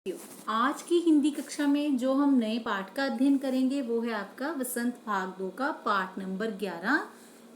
आज की हिंदी कक्षा में जो हम नए पाठ का अध्ययन करेंगे वो है आपका वसंत भाग 2 का पाठ नंबर 11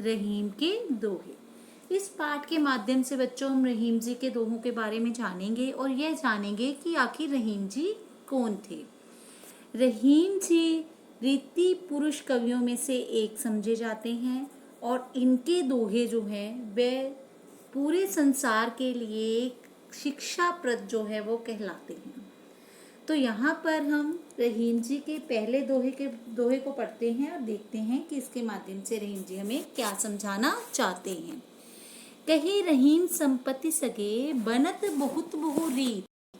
रहीम के दोहे। इस पाठ के माध्यम से बच्चों हम रहीम जी के दोहों के बारे में जानेंगे और यह जानेंगे कि आखिर रहीम जी कौन थे। रहीम जी रीति पुरुष कवियों में से एक समझे जाते हैं और इनके दोहे जो हैं वे पूरे संसार के लिए शिक्षाप्रद जो है वो कहलाते हैं। तो यहाँ पर हम रहीम जी के पहले दोहे को पढ़ते हैं और देखते हैं कि इसके माध्यम से रहीम जी हमें क्या समझाना चाहते हैं। कहे रहीम संपत्ति सगे बनत बहुत बहु रीत।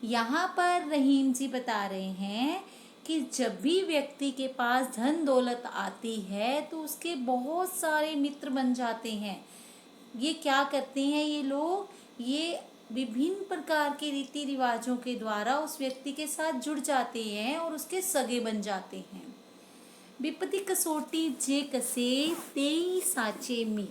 यहाँ पर रहीम जी बता रहे हैं कि जब भी व्यक्ति के पास धन दौलत आती है तो उसके बहुत सारे मित्र बन जाते हैं। ये क्या करते हैं ये लोग, ये विभिन्न प्रकार के रीति रिवाजों के द्वारा उस व्यक्ति के साथ जुड़ जाते हैं और उसके सगे बन जाते हैं। विपत्ति कसौटी जे कसे तेई साचे मी।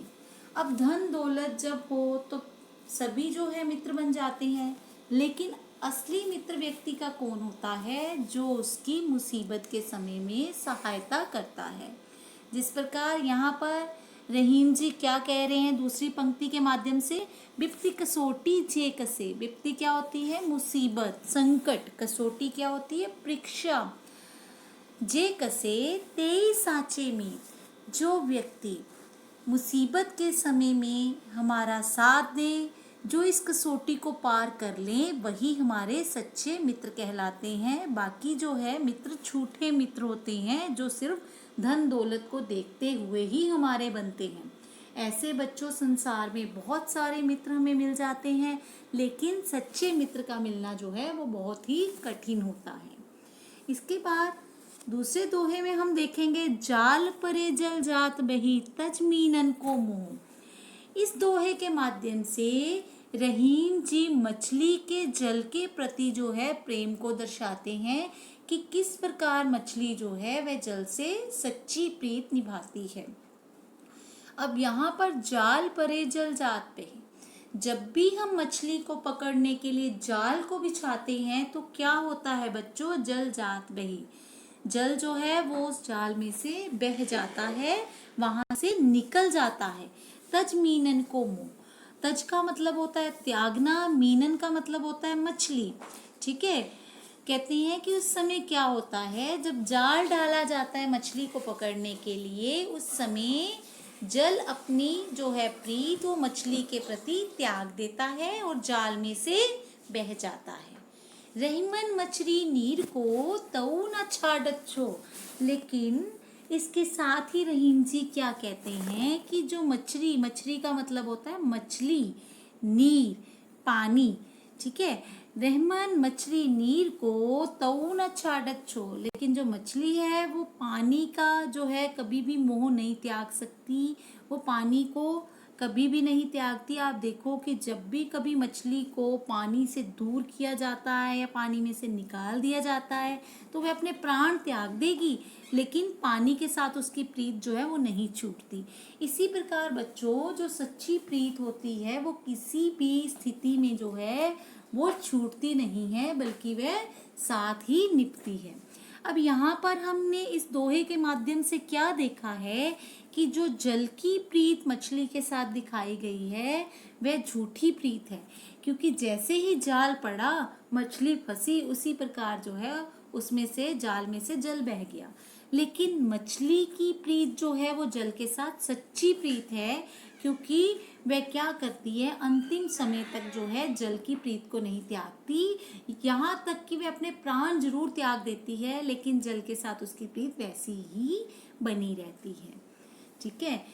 अब धन दौलत जब हो तो सभी जो है मित्र बन जाते हैं, लेकिन असली मित्र व्यक्ति का कौन होता है? जो उसकी मुसीबत के समय में सहायता करता है। जिस प्रकार यहाँ पर रहीम जी क्या कह रहे हैं दूसरी पंक्ति के माध्यम से, विपत्ति कसौटी जे कसे। विपत्ति क्या होती है? मुसीबत, संकट। कसौटी क्या होती है? परीक्षा। जे कसे तेई साचे में। जो व्यक्ति मुसीबत के समय में हमारा साथ दे, जो इस कसौटी को पार कर ले, वही हमारे सच्चे मित्र कहलाते हैं। बाकी जो है मित्र झूठे मित्र होते हैं जो सिर्फ धन दौलत को देखते हुए ही हमारे बनते हैं। ऐसे बच्चों संसार में बहुत सारे मित्र हमें मिल जाते हैं, लेकिन सच्चे मित्र का मिलना जो है वो बहुत ही कठिन होता है। इसके बाद दूसरे दोहे में हम देखेंगे, जाल परे जल जात बही तज मीनन को मोह। इस दोहे के माध्यम से रहीम जी मछली के जल के प्रति जो है प्रेम को दर्शाते हैं कि किस प्रकार मछली जो है वह जल से सच्ची प्रीत निभाती है। अब यहाँ पर जाल परे जल जात पे, जब भी हम मछली को पकड़ने के लिए जाल को बिछाते हैं तो क्या होता है बच्चों? जल जात बही। जल जो है वो उस जाल में से बह जाता है, वहां से निकल जाता है। तज मीनन को मुंह। तज का मतलब होता है त्यागना, मीनन का मतलब होता है मछली। ठीक है, कहते हैं कि उस समय क्या होता है, जब जाल डाला जाता है मछली को पकड़ने के लिए, उस समय जल अपनी जो है प्रीत वो मछली के प्रति त्याग देता है और जाल में से बह जाता है। रहीमन मछली नीर को तऊ न छाड़त छो। लेकिन इसके साथ ही रहीम जी क्या कहते हैं कि जो मछली का मतलब होता है मछली, नीर, पानी। ठीक है, रहमान मछली नीर को तऊ न छाड़त छो। लेकिन जो मछली है वो पानी का जो है कभी भी मोह नहीं त्याग सकती, वो पानी को कभी भी नहीं त्यागती। आप देखो कि जब भी कभी मछली को पानी से दूर किया जाता है या पानी में से निकाल दिया जाता है तो वह अपने प्राण त्याग देगी, लेकिन पानी के साथ उसकी प्रीत जो है वो नहीं छूटती। इसी प्रकार बच्चों जो सच्ची प्रीत होती है वो किसी भी स्थिति में जो है वो छूटती नहीं है, बल्कि वह साथ ही निभती है। अब यहाँ पर हमने इस दोहे के माध्यम से क्या देखा है कि जो जल की प्रीत मछली के साथ दिखाई गई है वह झूठी प्रीत है, क्योंकि जैसे ही जाल पड़ा मछली फंसी, उसी प्रकार जो है उसमें से जाल में से जल बह गया। लेकिन मछली की प्रीत जो है वो जल के साथ सच्ची प्रीत है, क्योंकि वह क्या करती है, अंतिम समय तक जो है जल की प्रीत को नहीं त्यागती। यहाँ तक कि वह अपने प्राण जरूर त्याग देती है, लेकिन जल के साथ उसकी प्रीत वैसी ही बनी रहती है। ठीक है,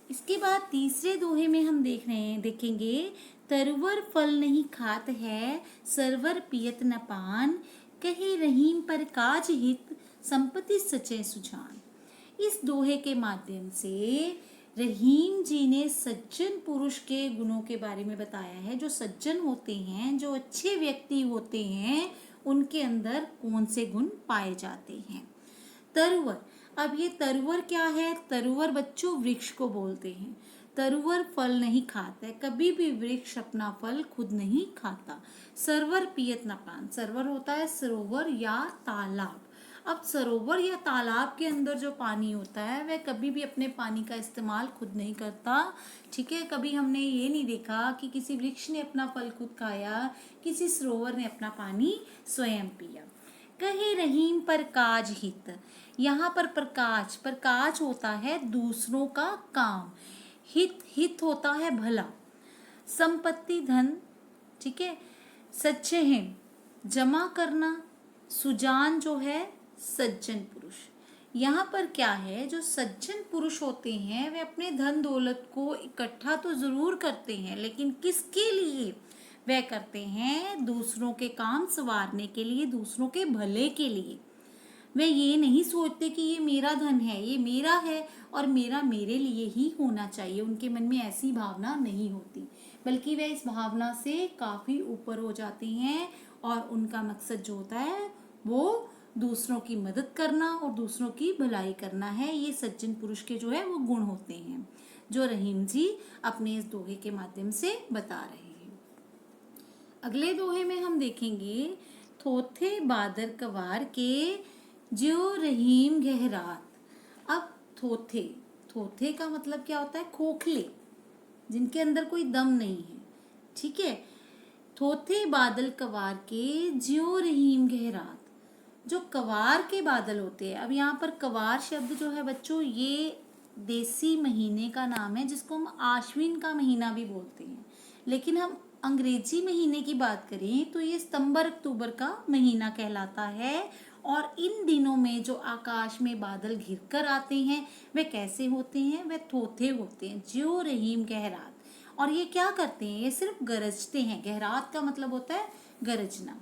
इसके बाद तीसरे दोहे में हम देखेंगे, तरवर फल नहीं खात है सरवर पियत न पान। कहे रहीम पर काज हित संपत्ति सचे सुजान। इस दोहे के माध्यम से रहीम जी ने सज्जन पुरुष के गुणों के बारे में बताया है। जो सज्जन होते हैं, जो अच्छे व्यक्ति होते हैं, उनके अंदर कौन से गुण पाए जाते हैं। तरुवर, अब ये तरुवर क्या है? तरुवर बच्चों वृक्ष को बोलते हैं। तरुवर फल नहीं खाता है, कभी भी वृक्ष अपना फल खुद नहीं खाता। सरवर पियत न पान, सरवर होता है सरोवर या तालाब। अब सरोवर या तालाब के अंदर जो पानी होता है वह कभी भी अपने पानी का इस्तेमाल खुद नहीं करता। ठीक है, कभी हमने ये नहीं देखा कि किसी वृक्ष ने अपना फल खुद खाया, किसी सरोवर ने अपना पानी स्वयं पिया। कहे रहीम पर काज हित, यहाँ पर प्रकाश, प्रकाश होता है दूसरों का काम, हित, हित होता है भला, संपत्ति धन, ठीक है, सच्चे हैं, जमा करना, सुजान जो है सज्जन पुरुष। यहाँ पर क्या है, जो सज्जन पुरुष होते हैं वे अपने धन दौलत को इकट्ठा तो जरूर करते हैं, लेकिन किसके लिए वह करते हैं? दूसरों के काम संवारने के लिए, दूसरों के भले के लिए। वे ये नहीं सोचते कि ये मेरा धन है, ये मेरा है और मेरा मेरे लिए ही होना चाहिए। उनके मन में ऐसी भावना नहीं होती, बल्कि वे इस भावना से काफी ऊपर हो जाते हैं और उनका मकसद जो होता है वो दूसरों की मदद करना और दूसरों की भलाई करना है। ये सज्जन पुरुष के जो है वो गुण होते हैं, जो रहीम जी अपने इस दोहे के माध्यम से बता रहे हैं। अगले दोहे में हम देखेंगे, थोथे बादर कवार के ज्यो रहीम गहरात। अब थोथे, थोथे का मतलब क्या होता है? खोखले, जिनके अंदर कोई दम नहीं है। ठीक है, थोथे बादल कवार के ज्यो रहीम गहरात, जो कवार के बादल होते हैं। अब यहाँ पर कवार शब्द जो है बच्चों, ये देसी महीने का नाम है जिसको हम आश्विन का महीना भी बोलते हैं, लेकिन हम अंग्रेजी महीने की बात करें तो ये सितंबर अक्टूबर का महीना कहलाता है। और इन दिनों में जो आकाश में बादल घिर कर आते हैं वे कैसे होते हैं? वे थोथे होते हैं, ज्यो रहीम गहरात। और ये क्या करते हैं? ये सिर्फ गरजते हैं। गहरात का मतलब होता है गरजना।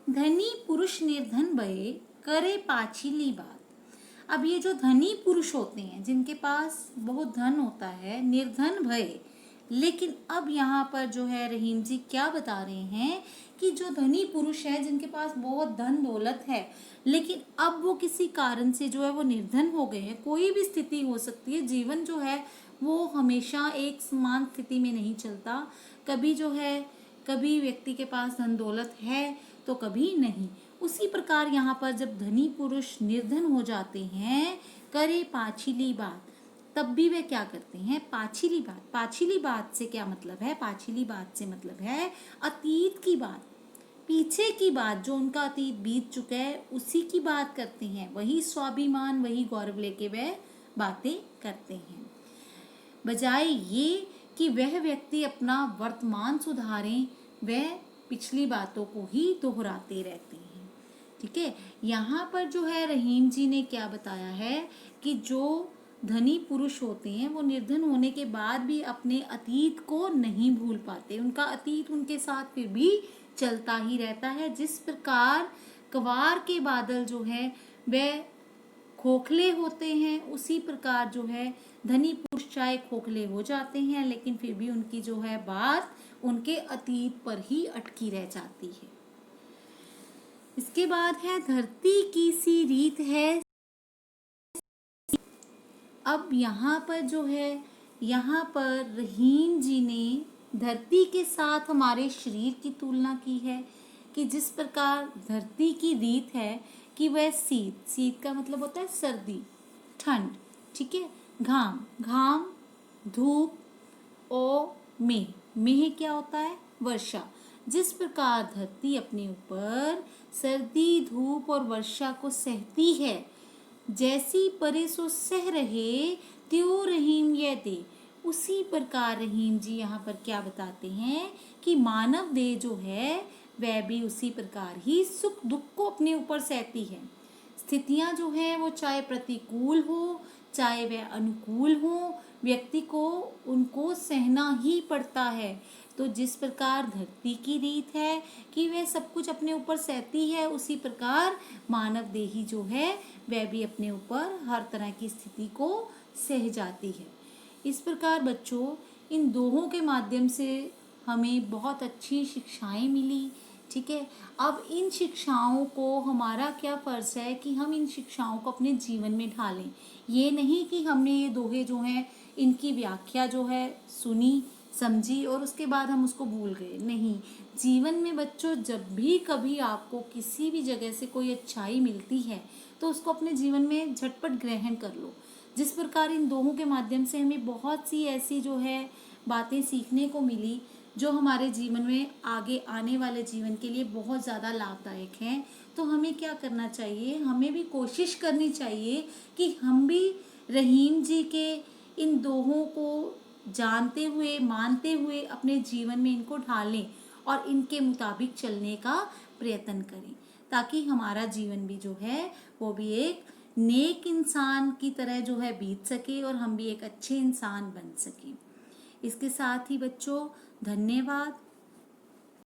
धनी पुरुष निर्धन भये करे पाछिली बात। अब ये जो धनी पुरुष होते हैं, जिनके पास बहुत धन होता है, निर्धन भये, लेकिन अब यहाँ पर जो है रहीम जी क्या बता रहे हैं कि जो धनी पुरुष है, जिनके पास बहुत धन दौलत है, लेकिन अब वो किसी कारण से जो है वो निर्धन हो गए हैं। कोई भी स्थिति हो सकती है, जीवन जो है वो हमेशा एक समान स्थिति में नहीं चलता। कभी जो है, कभी व्यक्ति के पास धन दौलत है तो कभी नहीं। उसी प्रकार यहाँ पर जब धनी पुरुष निर्धन हो जाते हैं, करे पाछिली बात, तब भी वे क्या करते हैं? पाछिली बात। पाछिली बात से क्या मतलब है? पाछिली बात से मतलब है अतीत की बात, पीछे की बात, जो उनका अतीत बीत चुका है उसी की बात करते हैं। वही स्वाभिमान, वही गौरव लेके वे बातें करते हैं, बजाय ये कि वह व्यक्ति अपना वर्तमान सुधारें, वह पिछली बातों को ही दोहराते रहते हैं। ठीक है, यहाँ पर जो है रहीम जी ने क्या बताया है कि जो धनी पुरुष होते हैं वो निर्धन होने के बाद भी अपने अतीत को नहीं भूल पाते। उनका अतीत उनके साथ फिर भी चलता ही रहता है। जिस प्रकार कवार के बादल जो है वह खोखले होते हैं, उसी प्रकार जो है धनी पुरुष चाहे खोखले हो जाते हैं, लेकिन फिर भी उनकी जो है बात उनके अतीत पर ही अटकी रह जाती है। इसके बाद है धरती की सी रीत है। अब यहाँ पर जो है, यहाँ पर रहीम जी ने धरती के साथ हमारे शरीर की तुलना की है कि जिस प्रकार धरती की रीत है कि वह शीत, शीत का मतलब होता है सर्दी, ठंड, ठीक है, घाम, घाम, धूप, और मेह, मेह क्या होता है? वर्षा। जिस प्रकार धरती अपने ऊपर सर्दी, धूप और वर्षा को सहती है, जैसी परे सो सह रहे त्यों रहीम यह दे, उसी प्रकार रहीम जी यहाँ पर क्या बताते हैं कि मानव देह जो है वह भी उसी प्रकार ही सुख दुख को अपने ऊपर सहती है। स्थितियां जो है वो चाहे प्रतिकूल हो चाहे वह अनुकूल हो, व्यक्ति को उनको सहना ही पड़ता है। तो जिस प्रकार धरती की रीत है कि वह सब कुछ अपने ऊपर सहती है, उसी प्रकार मानव देही जो है वह भी अपने ऊपर हर तरह की स्थिति को सह जाती है। इस प्रकार बच्चों, इन दोहों के माध्यम से हमें बहुत अच्छी शिक्षाएं मिली। ठीक है। अब इन शिक्षाओं को हमारा क्या फ़र्ज़ है कि हम इन शिक्षाओं को अपने जीवन में ढालें। ये नहीं कि हमने ये दोहे जो हैं इनकी व्याख्या जो है सुनी, समझी और उसके बाद हम उसको भूल गए। नहीं, जीवन में बच्चों जब भी कभी आपको किसी भी जगह से कोई अच्छाई मिलती है तो उसको अपने जीवन में झटपट ग्रहण कर लो। जिस प्रकार इन दोहों के माध्यम से हमें बहुत सी ऐसी जो है बातें सीखने को मिली जो हमारे जीवन में आगे आने वाले जीवन के लिए बहुत ज़्यादा लाभदायक हैं। तो हमें क्या करना चाहिए, हमें भी कोशिश करनी चाहिए कि हम भी रहीम जी के इन दोहों को जानते हुए मानते हुए अपने जीवन में इनको ढालें और इनके मुताबिक चलने का प्रयत्न करें, ताकि हमारा जीवन भी जो है वो भी एक नेक इंसान की तरह जो है बीत सके और हम भी एक अच्छे इंसान बन सकें। इसके साथ ही बच्चों धन्यवाद।